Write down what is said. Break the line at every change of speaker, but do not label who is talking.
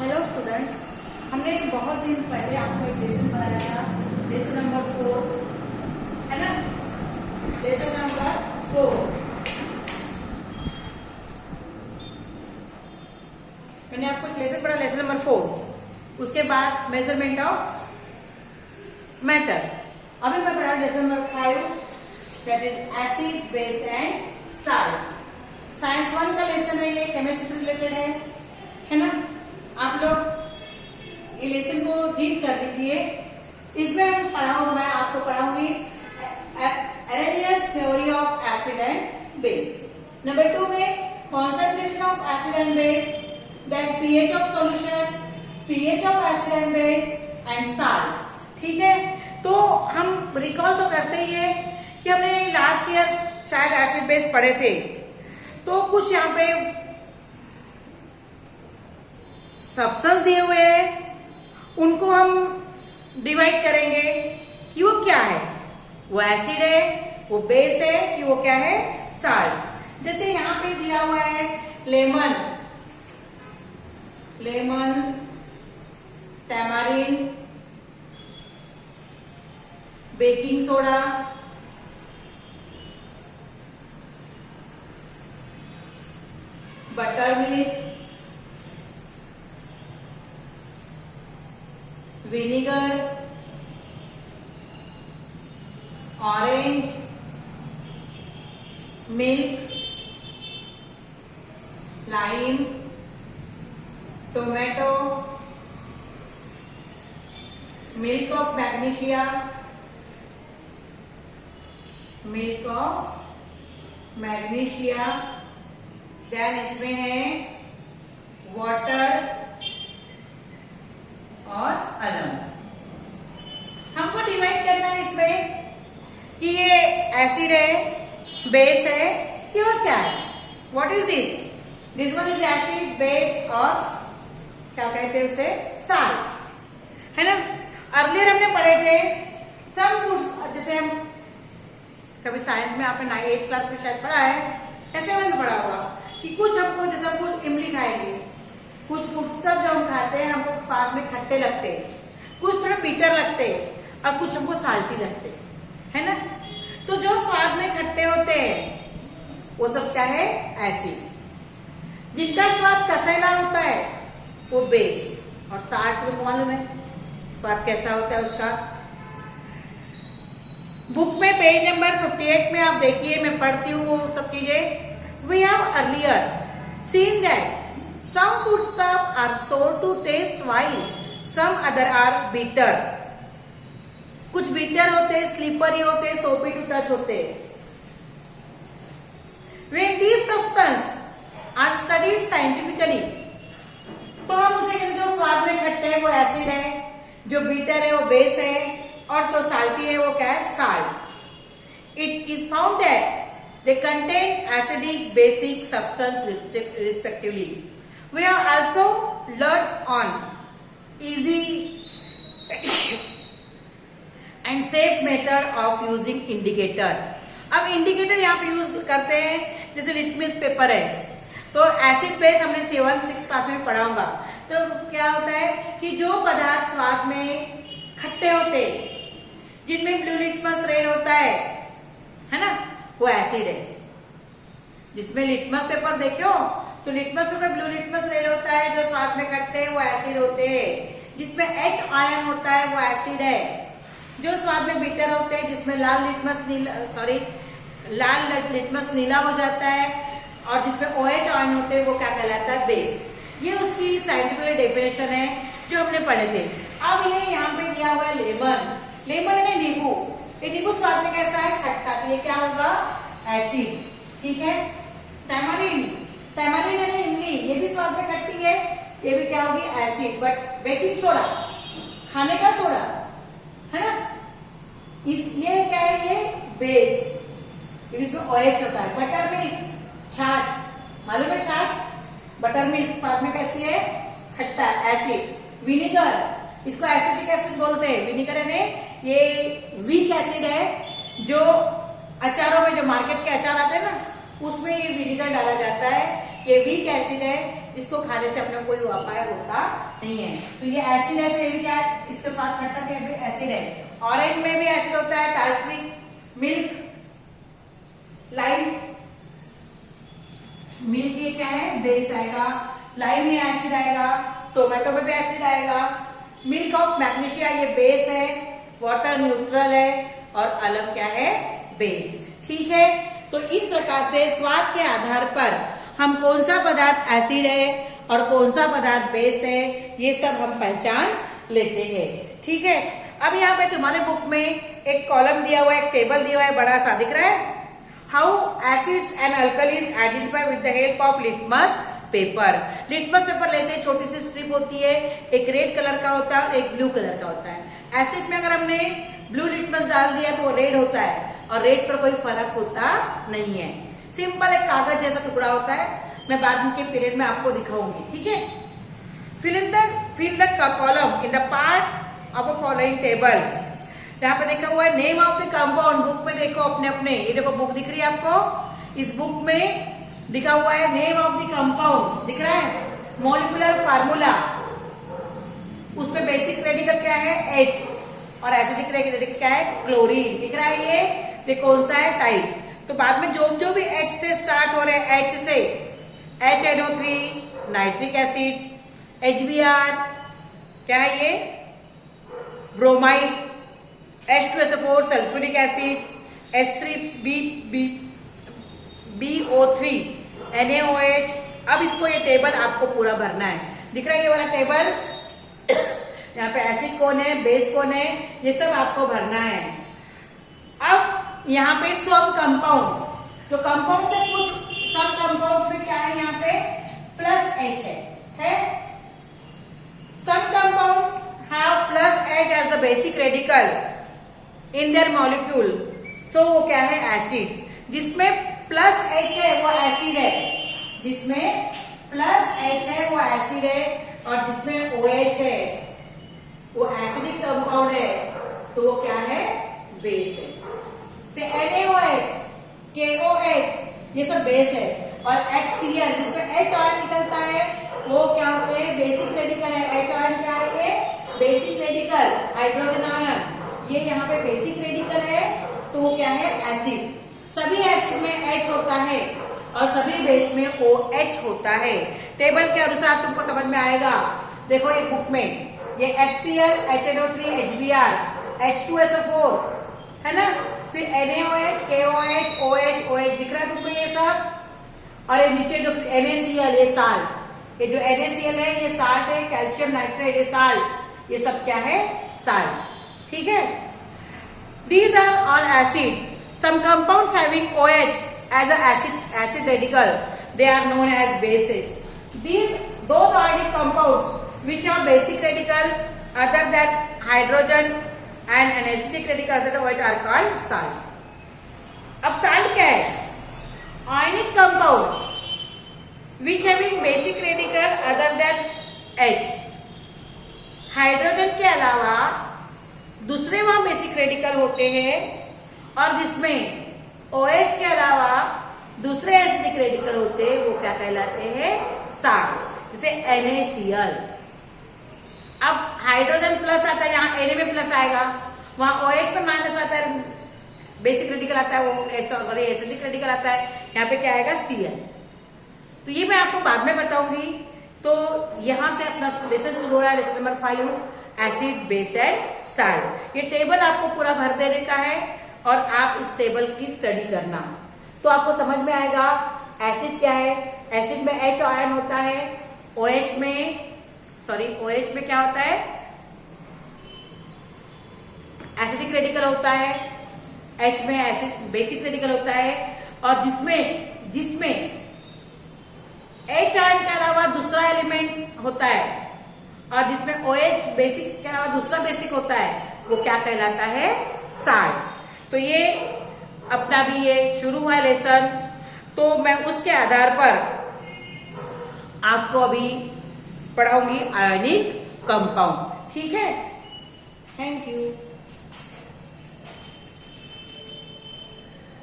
Hello students, हमने बहुत दिन पहले आपको एक लेसन पढ़ाया था, लेसन नंबर 4 है ना। लेसन नंबर 4 मैंने आपको एक लेसन पढ़ा, लेसन नंबर 4। उसके बाद मेजरमेंट ऑफ मैटर। अभी मैं पढ़ा lesson number 5, that is acid, base and salt. Science 1 का लेसन है, ये केमिस्ट्री से रिलेटेड है ना। आप लोग ये लेसन को रीड कर लीजिए। इसमें मैं आपको पढ़ाऊंगी Arrhenius theory of acid and base. Number 2 में concentration of acid and base, then pH of solution, pH of acid and base and salts. ठीक है, तो हम रिकॉल तो करते ही है कि हमने लास्ट ईयर शायद एसिड बेस पढ़े थे। तो कुछ यहाँ पे सब्सटेंस दिए हुए हैं, उनको हम डिवाइड करेंगे कि वो क्या है, वो एसिड है, वो बेस है, कि वो क्या है, साल्ट। जैसे यहां पे दिया हुआ है lemon, tamarind, baking soda, butter milk, vinegar, orange milk, lime, tomato, milk of magnesia, then इसमें है वाटर और अलम। हमको डिवाइड करना है इसमें कि ये एसिड है, बेस है, कि और क्या है। What is this one is acid, base और क्या कहते हैं उसे, साल्ट, है ना। अर्लियर हमने पढ़े थे सम फूड्स, जैसे हम कभी साइंस में आपने 8th क्लास में शायद पढ़ा है, ऐसे मैंने पढ़ा होगा कि कुछ हमको, जैसे हम इमली खाएंगे, कुछ फूडस्टफ जो हम खाते हैं हमको स्वाद में खट्टे लगते हैं, कुछ थोड़े बीटर लगते हैं और कुछ हमको साल्टी लगते हैं, है ना। तो जो स्वाद में खट्टे होते हैं वो सब क्या है, एसिड। जिनका स्वाद कसैला होता है वो बेस, और साल्ट तो मालूम है स्वाद कैसा होता है उसका। बुक में पेज नंबर 58 में आप देखिए, मैं पढ़ती हूँ वो सब चीजें। We have earlier seen that some foodstuff are sour to taste while some other are bitter. कुछ bitter होते हैं, slippery होते हैं, soapy to touch होते हैं। When these substances are studied scientifically, तो हम उसे जो स्वाद में खट्टे हैं वो एसिड है, जो bitter है वो बेस है, और जो salty है वो क्या है, salt. It is found that they contain acidic, basic substance respectively. We have also learned on easy and safe method of using indicator. अब इंडिकेटर यहाँ पे यूज करते हैं, जैसे लिटमस पेपर है, तो एसिड बेस हमने 7th-6th क्लास में पढ़ा होगा। तो क्या होता है कि जो पदार्थ स्वाद में खट्टे होते, जिनमें ब्लू लिटमस रेड होता है ना, वो एसिड है। जिसमें लिटमस पेपर देखो तो litmus paper blue litmus red होता है, जो स्वाद में खट्टे हैं वो एसिड होते हैं। जिसमें H आयन होता है वो एसिड है। जो स्वाद में बीटर होते हैं, जिसमें लाल लिटमस नीला हो जाता है, और जिसमें OH आयन होते हैं वो क्या कहलाता है, बेस। ये उसकी साइंटिफिक डेफिनेशन है जो हमने पढ़े थे। अब ये यहाँ पे दिया हुआ है लेमन है नींबू। ये नींबू स्वाद में कैसा है, खट्टा, तो ये क्या होगा, एसिड। ठीक है। टैमारिन है इमली, ये भी स्वाद में खट्टी है, ये भी क्या होगी, एसिड। बट बेकिंग सोडा, खाने का सोडा, है ना, ये क्या है, ये बेस, इसमें OH होता है। बटर मिल्क, छाछ, मालूम है छाछ, बटर मिल्क स्वाद में कैसी है, खट्टा, एसिड। विनेगर, इसको एसिटिक एसिड बोलते हैं। विनेगर है ये वीक एसिड है, जो अचारों में, जो मार्केट के अचार आते हैं ना, उसमें ये विनेगर डाला जाता है। ये वीक एसिड है, जिसको खाने से अपने कोई उपाय होता नहीं है। तो ये एसिड है, तो ये भी क्या है, इसके साथ खट्टा क्या है, एसिड है। ऑरेंज में भी एसिड होता है, टार्ट्रिक, मिल्क, लाइम, मिल्क ये क्या है, बेस आएगा, लाइम ये एसिड आएगा, टोमेटो में भी एसिड आएगा। मिल्क ऑफ मैग्नीशिया ये बेस है, वाटर न्यूट्रल है और अलग क्या है, बेस। ठीक है, तो इस प्रकार से स्वाद के आधार पर हम कौन सा पदार्थ एसिड है और कौन सा पदार्थ बेस है, ये सब हम पहचान लेते हैं। ठीक है, अब यहाँ पे तुम्हारे बुक में एक कॉलम दिया हुआ है, एक टेबल दिया हुआ है, बड़ा सा दिख रहा है। How acids and alkalis identify with the help of litmus paper. Litmus paper लेते हैं, छोटी सी स्ट्रिप होती है, एक रेड कलर का होता है, एक ब्लू कलर का होता है। एसिड में अगर हमने ब्लू लिटमस डाल दिया तो वो रेड होता है और रेड पर कोई फर्क होता नहीं है। सिंपल एक कागज जैसा टुकड़ा होता है, मैं बाद के पीरियड में आपको दिखाऊंगी। ठीक है, fill the column in the part of a following table। यहाँ पे देखा हुआ है name of the compound. Book में देखो अपने अपने, ये देखो बुक दिख रही है आपको, इस बुक में दिखा हुआ है नेम ऑफ द कंपाउंड, दिख रहा है, मॉलिक्यूलर फार्मूला, उसमें बेसिक रेडिकल क्या है, H, और एसिडिक रेडिकल क्या है, क्लोरीन, दिख रहा है ये कौन सा है, टाइप। तो बाद में जो भी H से स्टार्ट हो रहे हैं, H से HNO3 नाइट्रिक एसिड, HBr क्या है ये, bromide, H2SO4 sulphuric acid, H3BO3 NaOH। अब इसको ये टेबल आपको पूरा भरना है, दिख रहा है ये वाला टेबल, यहाँ पे एसिड कौन है, बेस कौन है, ये सब आपको भरना है। अब यहाँ पे सब कंपाउंड, तो कंपाउंड से कुछ सब कंपाउंड में क्या है, यहाँ पे प्लस H है। Some compounds have plus H as the basic radical in their molecule, so वो क्या है, एसिड। जिसमें प्लस H है वो एसिड है, जिसमें प्लस H है वो एसिड है, और जिसमें OH है वो एसिडिक कंपाउंड है, तो वो क्या है, बेस है। से NaOH, KOH ये सब बेस है, और HCl जिसमें H आयन निकलता है वो क्या होते हैं, बेसिक रेडिकल है। H आयन क्या है, ये बेसिक रेडिकल, हाइड्रोजन आयन, ये यहाँ पे बेसिक रेडिकल है, तो वो क्या है, एसिड। सभी एसिड में H होता है और सभी बेस में OH होता है। टेबल के अनुसार तुमको समझ में आएगा। देखो ये बुक में ये HCl, HNO3, HBr, H2SO4 है ना, फिर NaOH, KOH, OH, OH दिख रहा है तुमको ये सब, और ये नीचे जो NaCl ये साल्ट, ये जो NaCl है ये साल्ट है, कैल्शियम नाइट्रेट ये साल्ट, ये सब क्या है, साल्ट। ठीक है, these are all acid, some compounds having OH as a acid radical, they are known as bases। those organic compounds which are basic radical other than hydrogen and an acidic radical other than OH are called salt। अब salt क्या है, ionic compound which having basic radical other than H, hydrogen के अलावा दूसरे वहां basic radical होते हैं, और जिसमें OH के अलावा दूसरे एसिडिक रेडिकल होते हैं, वो क्या कहलाते हैं, साल्ट, जैसे NaCl। अब हाइड्रोजन प्लस आता है, यहाँ Na में प्लस आएगा, वहां OH में माइनस आता है, बेसिक रेडिकल आता है, वो एसिडिक रेडिकल आता है, यहाँ पे क्या आएगा, Cl। तो ये मैं आपको बाद में बताऊंगी। तो यहां से अपना लेसन शुरू हो रहा है, lesson number 5, acid, base and salt. ये टेबल आपको पूरा भर देने का है और आप इस टेबल की स्टडी करना, तो आपको समझ में आएगा एसिड क्या है। एसिड में H आयन होता है, OH में क्या होता है, एसिडिक रेडिकल होता है, H में एसिड बेसिक रेडिकल होता है, और जिसमें H आयन के अलावा दूसरा एलिमेंट होता है, और जिसमें OH बेसिक के अलावा दूसरा बेसिक होता है, वो क्या कहलाता है, साल्ट। तो ये अपना भी ये शुरू हुआ लेसन, तो मैं उसके आधार पर आपको अभी पढ़ाऊंगी आयनिक कंपाउंड। ठीक है, थैंक यू।